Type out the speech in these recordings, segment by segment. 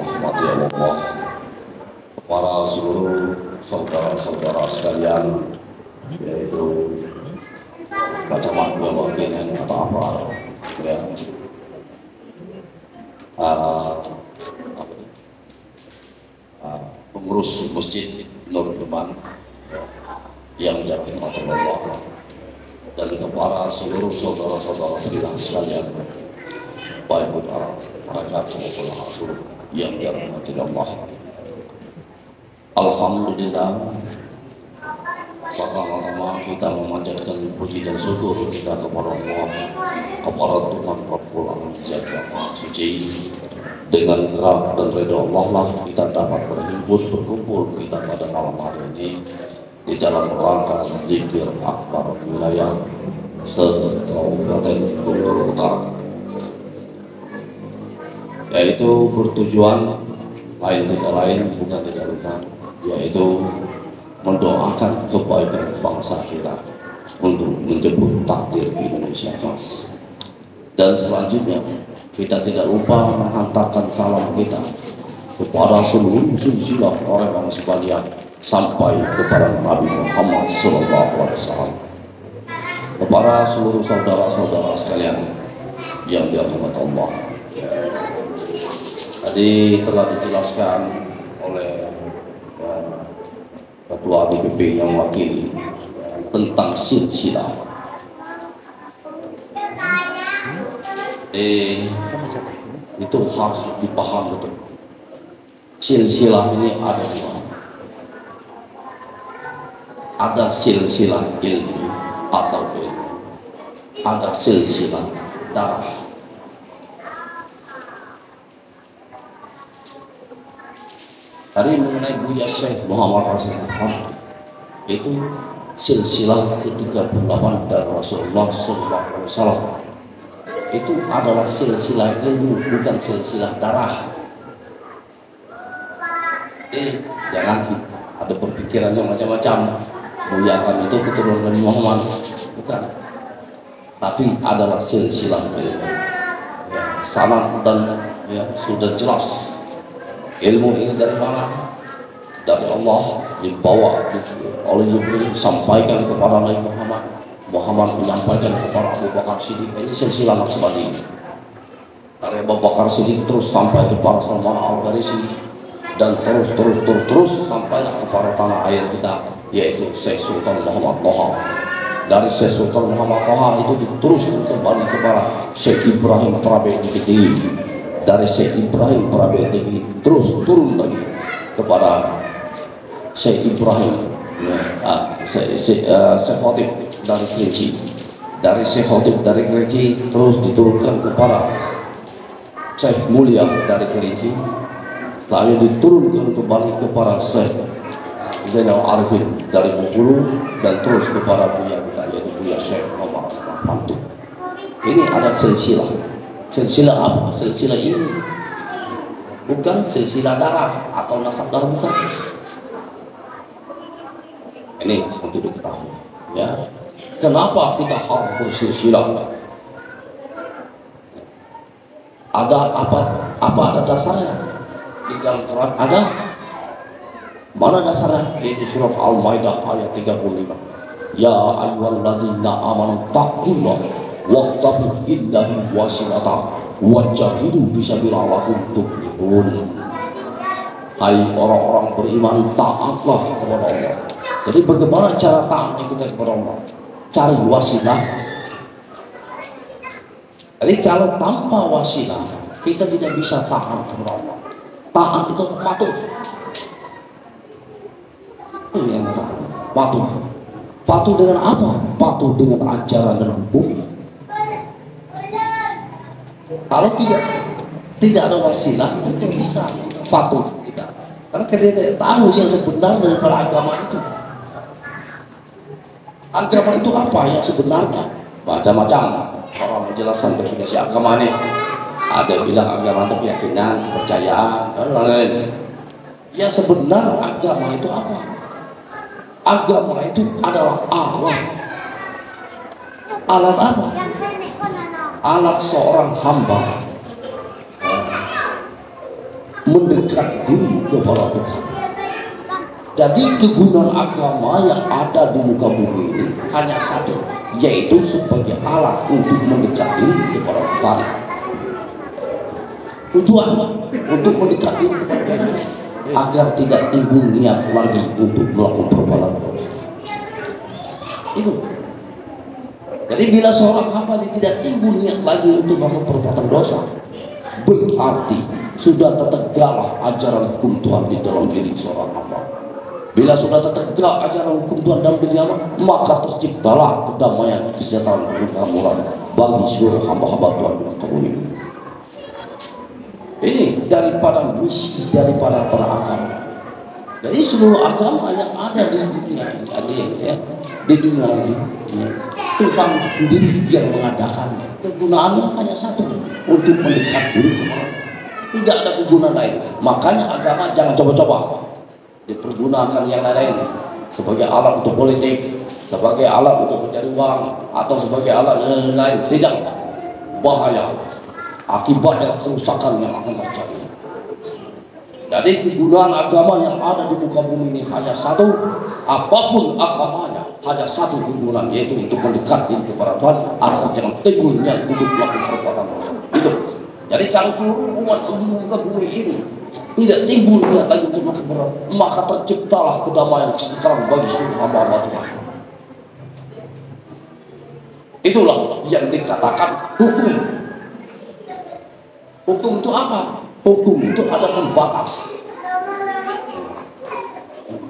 dirahmati Allah, para seluruh saudara-saudara sekalian, yaitu Camat Biologi atau aparat, ya, pengurus Masjid Nur Iman yang dirahmati Allah, dan kepada seluruh saudara-saudara kita sekalian, baik para maupun asuh yang dirahmati Allah. Alhamdulillah, pertama-tama kita memanjatkan puji dan syukur kita kepada Allah, kepada Tuhan Rabbul Alamin Zat yang Maha Suci. Dengan gerak dan ridha Allah lah kita dapat berkumpul kita pada malam hari ini di dalam rangka zikir akbar wilayah Kabupaten Bengkulu Utara, yaitu bertujuan bukan yaitu mendoakan kebaikan bangsa kita untuk menjemput takdir Indonesia Mas. Dan selanjutnya kita tidak lupa menghantarkan salam kita kepada seluruh silsilah orang-orang sekalian sampai kepada Nabi Muhammad SAW, kepada seluruh saudara-saudara sekalian yang dirahmati Allah. Tadi telah dijelaskan oleh Ketua DPP yang mewakili tentang silsilah. Itu harus dipahami betul. Silsilah ini ada dua. Ada silsilah ilmu atau ilmu, ada silsilah darah. Tadi mengenai Buya Syekh Muhammad Rasulullah, itu silsilah ke-38 dari Rasulullah SAW. Itu adalah silsilah ilmu, bukan silsilah darah. Jangan ada berpikirannya macam-macam. Buya kami itu keturunan Nabi Muhammad, bukan. Tapi adalah silsilah ilmu. Ya, sanad dan ya, sudah jelas. Ilmu ini dari mana? Dari Allah, dibawa oleh Jibril, sampaikan kepada Nabi Muhammad. Muhammad menyampaikan kepada Abu Bakar Siddiq. Ini silsilah seperti ini. Dari Abu Bakar Siddiq terus sampai kepada Salman Al-Farisi, dan terus sampailah kepada tanah air kita, yaitu Syekh Sultan Muhammad Toha. Dari Syekh Sultan Muhammad Toha itu diteruskan kembali kepada Syekh Ibrahim Prabedikiti. Dari Syekh Ibrahim Prabedikiti terus turun lagi kepada Syekh Ibrahim Syekh Khotib dari Kerinci. Dari Syekh Khotib dari Kerinci terus diturunkan kepada Syekh Mulia dari Kerinci. Selanjutnya diturunkan kembali kepada Syekh Zainal Arifin dari Bengkulu, dan terus kepada Buya kita, yaitu Buya Syekh Muhammad Mantu. Ini ada silsilah. Silsilah apa? Silsilah ini bukan silsilah darah atau nasab darah, bukan. Ini untuk diketahui, ya. Kenapa kita harus bersilsilah? Ada apa ada dasarnya? Di dalam Quran ada. Mana dasarnya? Yaitu surah Al-Maidah ayat 35. Ya ayyuhalladzina amanu taqullaha waqtabu illahi wasilata wajahidu bisabilillah lakum tuflihun. Hai orang-orang beriman, taatlah kepada Allah. Jadi bagaimana cara taatnya kita kepada Allah? Cari wasilah. Jadi kalau tanpa wasilah kita tidak bisa taat kepada Allah. Taat itu patuh. Itu yang taat. Patuh. Patuh dengan apa? Patuh dengan ajaran dan hukumnya. Kalau tidak ada wasilah, kita tidak bisa patuh kita. Karena kita tidak tahu yang sebenarnya daripada agama itu. Agama itu apa yang sebenarnya? Macam-macam orang menjelaskan definisi agama ini. Ada yang bilang agama itu keyakinan, kepercayaan, dan lain-lain. Yang sebenarnya agama itu apa? Agama itu adalah alat. Alat apa? Alat seorang hamba mendekat diri kepada Tuhan. Jadi kegunaan agama yang ada di muka bumi ini hanya satu, yaitu sebagai alat untuk mendekat diri kepada Tuhan. Tujuan untuk mendekat diri kepada Tuhan agar tidak timbul niat lagi untuk melakukan perbuatan dosa. Itu. Jadi bila seorang hamba tidak timbul niat lagi untuk melakukan perbuatan dosa, berarti sudah tertegaklah ajaran hukum Tuhan di dalam diri seorang hamba. Bila sudah tertegak ajaran hukum Tuhan dalam diri hamba, maka terciptalah kedamaian, kesejahteraan, kemakmuran bagi seluruh hamba-hamba Tuhan di muka bumi. Ini daripada misi daripada para agama. Jadi seluruh agama yang ada di dunia ini, di dunia ini, Tuhan sendiri yang mengadakan. Kegunaannya hanya satu, untuk mendekat diri kepada. Tidak ada kegunaan lain. Makanya agama jangan coba-coba dipergunakan yang lain sebagai alat untuk politik, sebagai alat untuk mencari uang, atau sebagai alat lain. Tidak, bahaya, akibatnya kerusakan yang akan terjadi. Jadi kegunaan agama yang ada di muka bumi ini hanya satu, apapun agamanya hanya satu kegunaan, yaitu untuk mendekat diri kepada Tuhan agar jangan timbul niat untuk melakukan perbuatan dosa. Itu. Jadi kalau seluruh umat di muka bumi ini tidak timbul niat lagi untuk melakukan perbuatan, maka terciptalah kedamaian, kesejahteraan bagi seluruh hamba-hamba Tuhan. Itulah yang dikatakan hukum. Hukum itu apa? Hukum itu ada pembatas.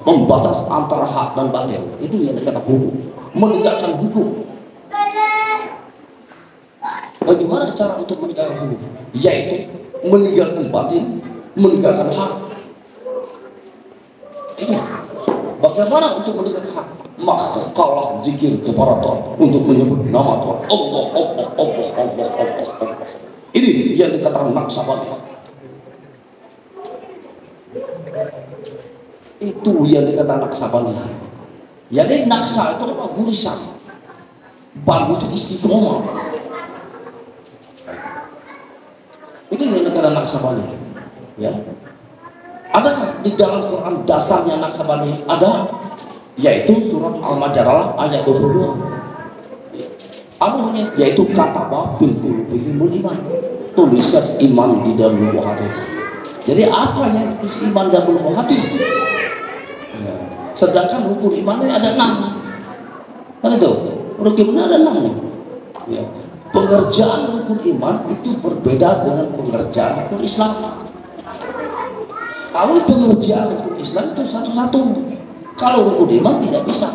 Pembatas antara hak dan batil. Itu yang dikatakan hukum. Menegakkan hukum. Bagaimana cara untuk menegakkan hukum? Yaitu meninggalkan batil, menegakkan hak. Itu. Bagaimana untuk menegakkan hak? Maka kekallah zikir kepada Tuhan untuk menyebut nama Tuhan. Allah, Allah, Allah, Allah, Allah, Allah. Ini yang dikatakan Naksabandi. Itu yang dikatakan Naksabandi. Jadi naksa itu apa? Gurisan. Bambu itu istiqomah. Itu yang dikatakan Naksabandi. Ya. Adakah di dalam Quran dasarnya Naksabandi? Ada, yaitu surat Al-Majadalah ayat 22. Apa namanya? Yaitu kata bil qulubihimul iman. Tuliskan iman di dalam lubuk hati. Jadi apa yang tulis iman dalam lubuk hati? Ya. Sedangkan rukun imannya ada 6. Kan itu? Rukun iman ada 6. Ya. Pengerjaan rukun iman itu berbeda dengan pengerjaan rukun Islam. Kalau pengerjaan rukun Islam itu satu-satu. Kalau rukun iman tidak bisa.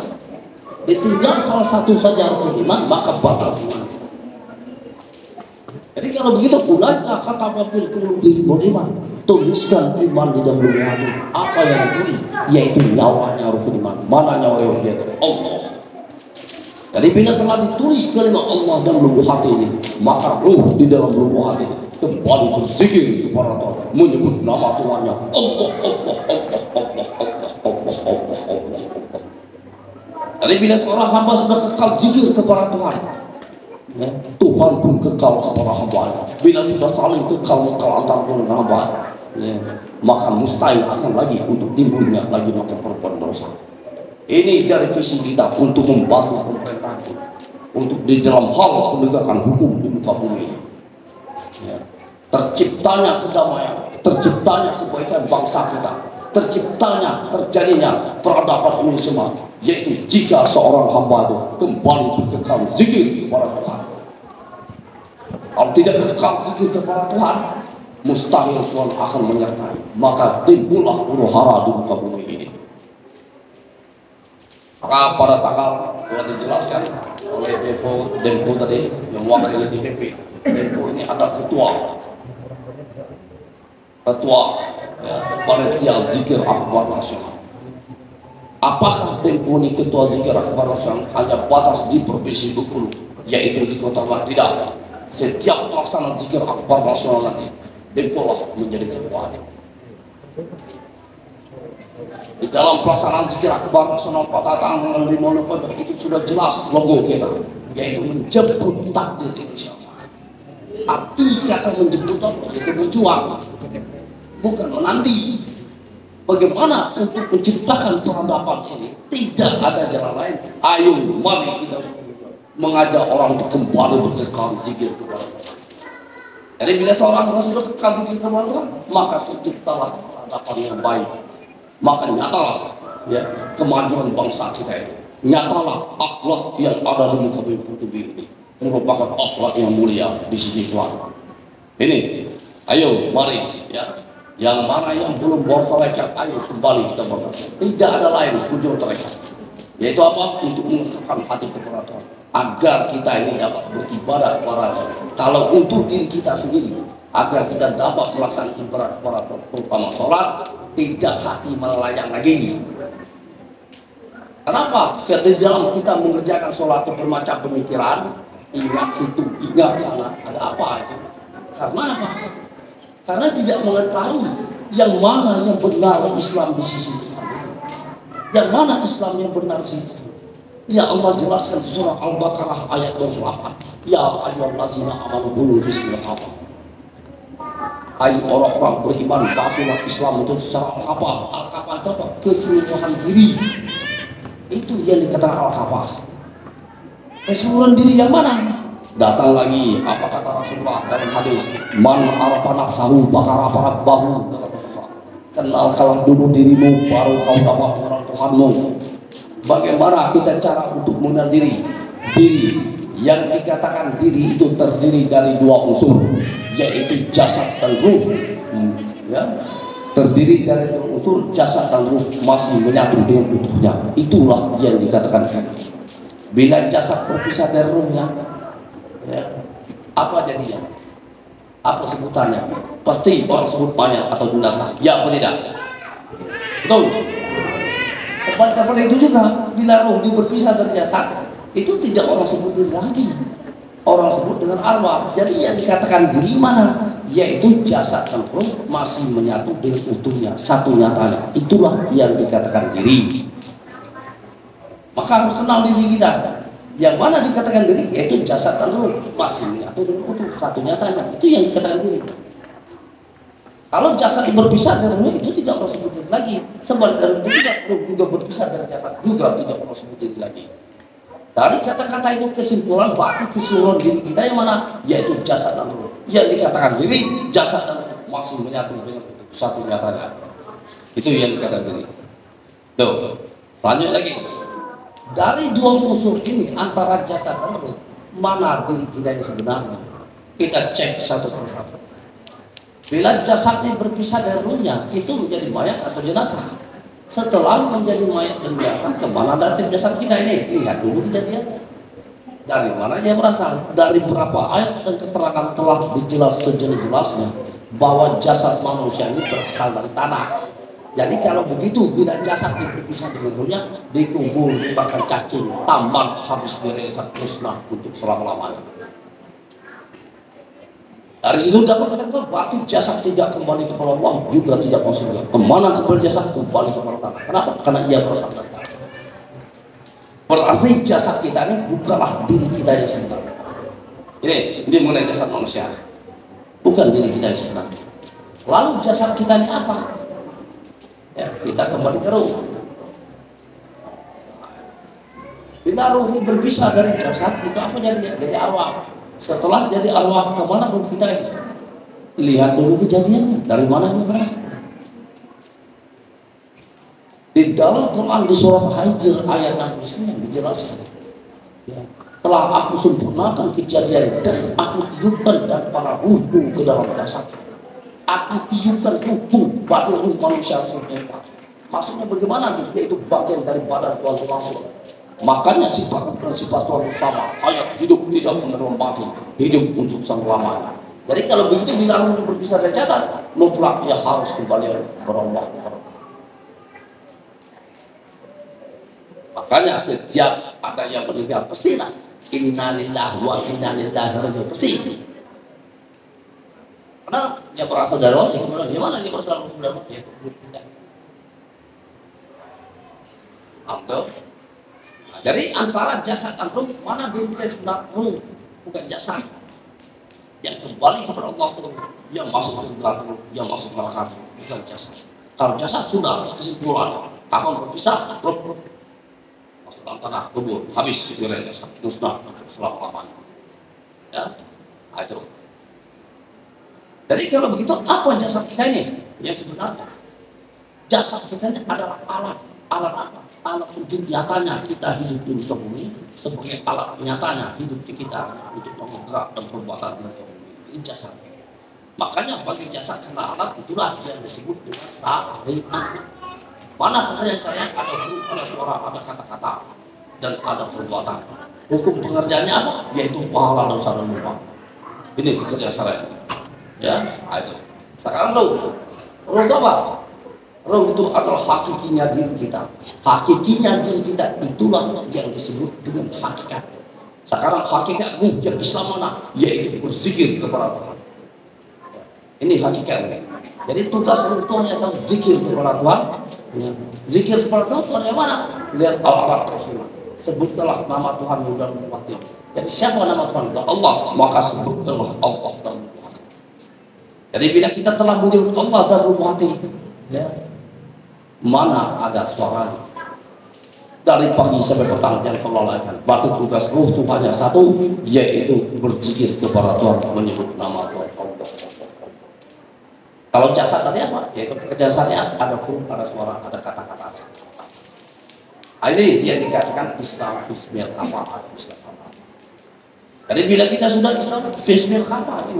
Ditinggal salah satu saja rukun iman, maka batal iman. Jadi kalau begitu, ulaika kata bil qulubihimul iman. Tuliskan iman di dalam lubuk hati. Apa yang ditulis? Yaitu nyawanya rukun iman. Mana nyawa yang yaitu Allah. Jadi bila telah ditulis kalimat Allah dalam lubuk hati ini, maka ruh di dalam lubuk hati ini kembali berzikir kepada Tuhan, menyebut nama Tuhannya Allah, Allah, Allah, Allah, Allah, Allah, Allah, Allah. Jadi bila seorang hamba sudah kekal zikir kepada Tuhan, ya, Tuhan pun kekal kepada hamba. Bila sudah saling kekal antar Tuhan dan hamba, ya, maka mustahil akan lagi untuk timbulnya lagi melakukan perbuatan dosa. Ini dari visi kita untuk membantu pemerintah untuk di dalam hal penegakan hukum di muka bumi. Ya. Terciptanya kedamaian, terciptanya kebaikan bangsa kita, terciptanya terjadinya peradaban ini semua, yaitu jika seorang hamba itu kembali berkekal zikir kepada Tuhan. Kalau tidak kekal zikir kepada Tuhan, mustahil Tuhan akan menyertai. Maka timbullah huru-hara di muka bumi ini. Maka pada tanggal telah dijelaskan oleh Dempo tadi yang wakil DPP. Dempo ini adalah ketua ya, panitia zikir akbar nasional. Apakah Dempo ini ketua zikir akbar nasional hanya batas di provinsi Bengkulu, yaitu di Kota Malang? Tidak. Setiap pelaksanaan zikir akbar nasional nanti Dempo lah menjadi ketuanya. Di dalam pelaksanaan zikir akbar nasional pada tanggal 5 November itu sudah jelas logo kita, yaitu menjemput takdir Indonesia. Arti kata menjemput itu berjuang. bukan menanti. Bagaimana untuk menciptakan peradaban ini? Tidak ada jalan lain. Ayo, mari kita mengajak orang untuk kembali berkekal zikir kepada Tuhan. Jadi bila seorang sudah kekal zikir kepada Tuhan, maka terciptalah peradaban yang baik. Maka nyatalah ya kemajuan bangsa kita ini. Nyatalah akhlak yang ada di muka bumi ini merupakan akhlak yang mulia di sisi Tuhan. Ini, ayo, mari ya. Yang mana yang belum bertarekat, ayo kembali kita bertarekat. Tidak ada lain ujung tarekat, yaitu apa? Untuk mengucapkan hati kepada Tuhan, agar kita ini dapat beribadah kepada Tuhan. Kalau untuk diri kita sendiri, agar kita dapat melaksanakan ibadah kepada Tuhan, terutama sholat, tidak hati melayang lagi. Kenapa? Karena di dalam kita mengerjakan sholat itu bermacam pemikiran, ingat situ, ingat sana, ada apa itu? Karena apa? Karena tidak mengetahui yang mana yang benar Islam di sisi Tuhan. Yang mana Islam yang benar di sisi Tuhan. Ya Allah jelaskan di surah Al-Baqarah ayat 28. Ya ayyuhallazina amanu qulu bismillah. Hai orang-orang beriman, bahasulah Islam itu secara al-kafah. Al-kafah itu apa? Keseluruhan diri. Itu yang dikatakan al-kafah. Keseluruhan diri yang mana? Datang lagi apa kata Rasulullah dalam hadis, man arafa nafsahu bakara rabbahu. Kenalkanlah dulu dirimu, baru kau dapat mengenal Tuhanmu. Bagaimana kita cara untuk mengenal diri? Diri yang dikatakan diri itu terdiri dari dua unsur, yaitu jasad dan ruh. Ya, terdiri dari dua unsur, jasad dan ruh masih menyatu dengan utuhnya. Itulah yang dikatakan diri. Bila jasad terpisah dari ruhnya, ya, apa jadinya? Apa sebutannya? Pasti orang sebut mayat atau jenazah. Ya atau tidak? Betul. Sebenarnya itu juga bila ruh berpisah dari jasad, itu tidak orang sebut diri lagi. Orang sebut dengan arwah. Jadi yang dikatakan diri mana? Yaitu jasad dan ruh masih menyatu dengan utuhnya, satu nyatanya. Itulah yang dikatakan diri. Maka harus kenal diri kita. Yang mana dikatakan diri, yaitu jasad dan ruh masih menyatu dengan utuh, satu nyatanya. Itu yang dikatakan diri. Kalau jasad berpisah dari ruh, itu tidak perlu sebut diri lagi. Sebenarnya ruh juga berpisah dari jasad, juga tidak perlu sebut diri lagi. Dari kata-kata itu kesimpulan berarti keseluruhan diri kita yang mana, yaitu jasad dan ruh. Yang dikatakan diri, jasad dan ruh masih menyatu dengan utuh, satu nyatanya. Itu yang dikatakan diri. Tuh, lanjut lagi. Dari dua unsur ini antara jasad dan ruh, mana diri kita yang sebenarnya? Kita cek satu persatu. Bila jasadnya berpisah dari ruhnya, itu menjadi mayat atau jenazah. Setelah menjadi mayat dan jasad, kemana datang jasad kita ini? Lihat dulu kejadiannya. Dari mana dia berasal? Dari berapa ayat dan keterangan telah dijelas sejelas-jelasnya bahwa jasad manusia ini berasal dari tanah. Jadi kalau begitu, bila jasad berpisah dengan ruhnya, dikubur, dibakar cacing, tambat, habis beresan musnah untuk selama-lamanya. Dari situ dapat kata-kata, berarti jasad tidak kembali kepada Allah, juga tidak masuk surga. Kemana kembali jasad? Kembali kepada tanah. Kenapa? Karena ia berasal dari tanah. Berarti jasad kita ini bukanlah diri kita yang sebenarnya. Ini mengenai jasad manusia, bukan diri kita yang sebenarnya. Lalu jasad kita ini apa? Ya, kita kembali ke ruh. Bila ruh ini berpisah dari jasad, itu apa jadinya? Jadi arwah. Setelah jadi arwah, kemana ruh kita ini? Lihat dulu kejadiannya, dari mana ini berasal. Di dalam Quran di surah Hijr ayat 69 dijelaskan, ya, telah aku sempurnakan kejadian dan aku tiupkan dan para ruhku ke dalam jasad. Aku tiupkan tubuh batin ruh manusia sebenarnya. Maksudnya bagaimana? Yaitu bagian dari badan Tuhan langsung. Makanya sifat dan sifat Tuhan sama. Hayat hidup tidak menerima mati, hidup untuk selama-lamanya. Jadi kalau begitu bila ruh berpisah dari jasad, mutlak ia harus kembali kepada Allah. Makanya setiap ada yang meninggal pastilah innalillahi wa inna ilaihi raji'un, pasti. Karena dia berasal dari Allah, gimana dia berasal dari Allah? Ya, nah, jadi antara jasad dan ruh, mana diri kita sebenarnya? Ruh, bukan jasad. Yang kembali kepada Allah, yang masuk ke neraka, yang masuk ke neraka. bukan jasad. Kalau jasad sudah kesimpulan, kapan berpisah, masuk dalam tanah kubur, habis pikiran jasad, musnah selama-lamanya. Ya, nah, itu. Jadi kalau begitu, apa jasad kita ini? Ya sebenarnya jasad kita ini adalah alat apa? Alat wujud nyatanya kita hidup di muka bumi, sebagai alat nyatanya hidup di kita untuk menggerak dan perbuatan di muka bumi. Ini jasad. Makanya bagi jasad kena alat itulah yang disebut dengan syariat. Mana pekerjaan saya ada huruf, ada suara, ada kata-kata, dan ada perbuatan. Hukum pengerjaannya apa? Yaitu pahala dosa dan lupa. Ini pekerjaan syariat. Ya, itu. Sekarang roh apa? Roh itu adalah hakikinya diri kita. Hakikinya diri kita itulah yang disebut dengan hakikat. Sekarang hakikat ruh yang Islam mana? Yaitu berzikir kepada Tuhan. Ini hakikatnya. Jadi tugas roh itu hanya satu zikir kepada Tuhan. Zikir kepada Tuhan yang mana? Lihat Al-Araf Rasulullah. Sebutkanlah nama Tuhan dalam hati. Jadi siapa nama Tuhan? Allah. Maka sebutkanlah Allah dalam hati. Jadi bila kita telah menyebut Allah dalam hati, ya, mana ada suaranya? Dari pagi sampai petang yang kelolaikan. Berarti tugas ruh itu hanya satu, yaitu berzikir kepada Tuhan, menyebut nama Tuhan Allah. Kalau jasad tadi apa? Yaitu pekerjaan syariat, ada huruf, ada suara, ada kata-kata. Nah, ini yang dikatakan Islam fismil khafa. Jadi bila kita sudah Islam fismil khafa,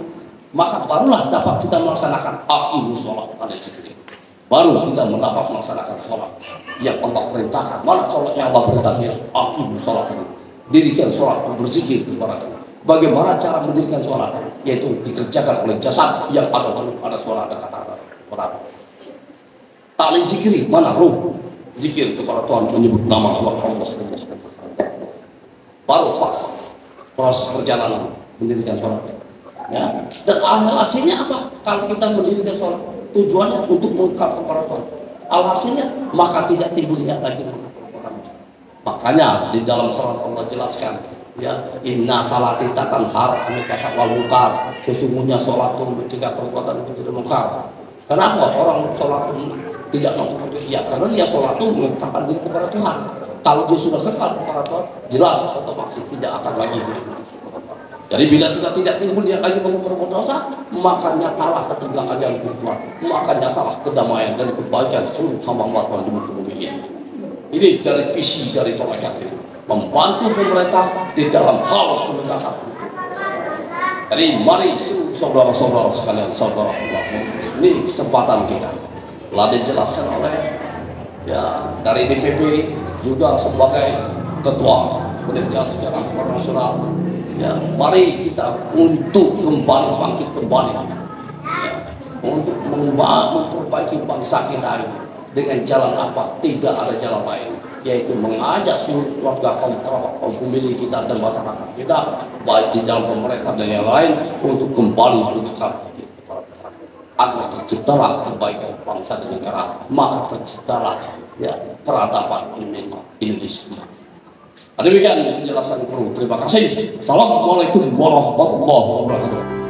maka barulah dapat kita melaksanakan aqimus sholat pada zikir. Baru kita mendapat melaksanakan sholat yang Allah perintahkan. Mana sholat yang Allah perintahkan? Aqimus sholat. Dirikan sholat, berzikir kepada Allah. Bagaimana cara mendirikan sholat? Yaitu dikerjakan oleh jasad yang ada huruf, ada suara, ada kata-kata. Tali zikri, mana ruh? Zikir kepada Tuhan, menyebut nama Allah. Baru pas perjalanan mendirikan sholat. Ya. Dan hasilnya apa? Kalau kita mendirikan sholat, tujuannya untuk mengungkap kepada Tuhan. Alhasilnya maka tidak timbulnya lagi. Makanya di dalam Quran Allah jelaskan, ya, inna salati tatanhar anil fahsya'i wal munkar. Sesungguhnya sholat itu mencegah perbuatan itu tidak munkar. Kenapa orang sholat itu tidak mengungkap? Ya karena dia sholat itu mengungkapkan diri kepada Tuhan. Kalau dia sudah kekal kepada Tuhan, jelas otomatis tidak akan lagi. Jadi bila sudah tidak timbul dia lagi berbuat dosa, maka nyatalah ketegangan ajaran Tuhan, maka nyatalah kedamaian dan kebaikan seluruh hamba Tuhan di muka bumi ini. Ini dari visi dari Torekat ini, membantu pemerintah di dalam hal penegakan hukum. Jadi mari saudara-saudara sekalian, saudara-saudara, ini kesempatan kita. Telah dijelaskan oleh ya dari DPP juga sebagai ketua penelitian sejarah nasional. Ya, mari kita untuk kembali bangkit kembali, ya, untuk memperbaiki bangsa kita ini dengan jalan apa? Tidak ada jalan lain, yaitu mengajak seluruh keluarga kaum pemilih kita dan masyarakat kita, baik di dalam pemerintah dan yang lain, untuk kembali bersikap agar terciptalah kebaikan bangsa dan negara, maka terciptalah ya peradaban Indonesia. Demikian penjelasan guru. Terima kasih. Assalamualaikum warahmatullahi wabarakatuh.